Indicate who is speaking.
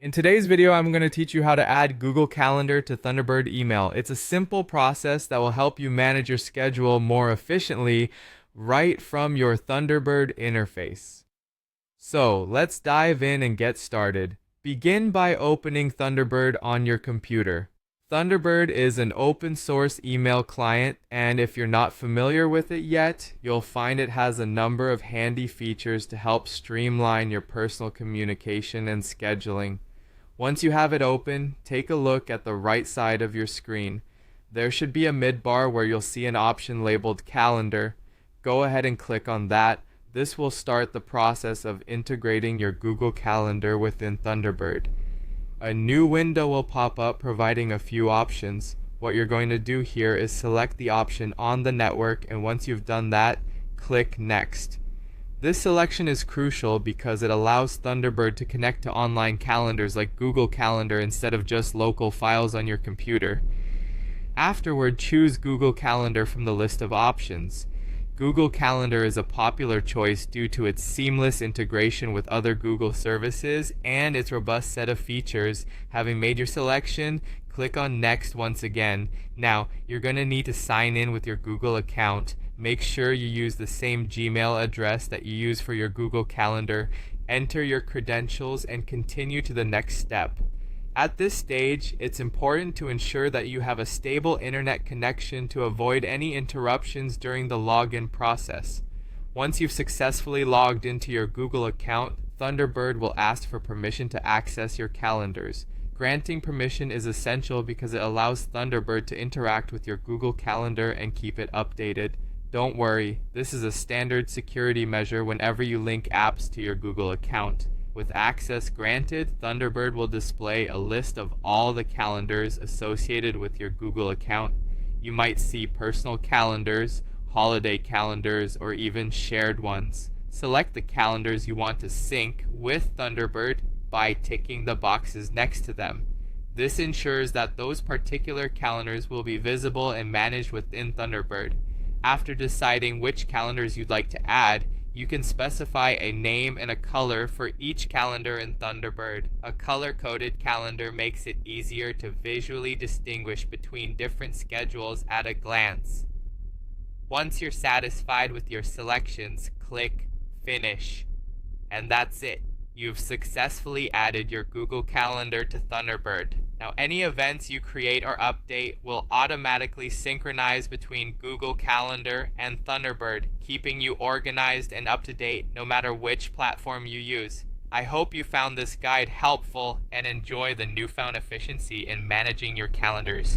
Speaker 1: In today's video, I'm going to teach you how to add Google Calendar to Thunderbird email. It's a simple process that will help you manage your schedule more efficiently right from your Thunderbird interface. So let's dive in and get started. Begin by opening Thunderbird on your computer. Thunderbird is an open source email client, and if you're not familiar with it yet, you'll find it has a number of handy features to help streamline your personal communication and scheduling. Once you have it open, take a look at the right side of your screen. There should be a midbar where you'll see an option labeled Calendar. Go ahead and click on that. This will start the process of integrating your Google Calendar within Thunderbird. A new window will pop up providing a few options. What you're going to do here is select the option on the network, and once you've done that, click Next. This selection is crucial because it allows Thunderbird to connect to online calendars like Google Calendar instead of just local files on your computer. Afterward, choose Google Calendar from the list of options. Google Calendar is a popular choice due to its seamless integration with other Google services and its robust set of features. Having made your selection, click on Next once again. Now, you're going to need to sign in with your Google account. Make sure you use the same Gmail address that you use for your Google Calendar. Enter your credentials and continue to the next step. At this stage, it's important to ensure that you have a stable internet connection to avoid any interruptions during the login process. Once you've successfully logged into your Google account, Thunderbird will ask for permission to access your calendars. Granting permission is essential because it allows Thunderbird to interact with your Google Calendar and keep it updated. Don't worry, this is a standard security measure whenever you link apps to your Google account. With access granted, Thunderbird will display a list of all the calendars associated with your Google account. You might see personal calendars, holiday calendars, or even shared ones. Select the calendars you want to sync with Thunderbird by ticking the boxes next to them. This ensures that those particular calendars will be visible and managed within Thunderbird. After deciding which calendars you'd like to add, you can specify a name and a color for each calendar in Thunderbird. A color-coded calendar makes it easier to visually distinguish between different schedules at a glance. Once you're satisfied with your selections, click Finish. And that's it. You've successfully added your Google Calendar to Thunderbird. Now, any events you create or update will automatically synchronize between Google Calendar and Thunderbird, keeping you organized and up to date no matter which platform you use. I hope you found this guide helpful and enjoy the newfound efficiency in managing your calendars.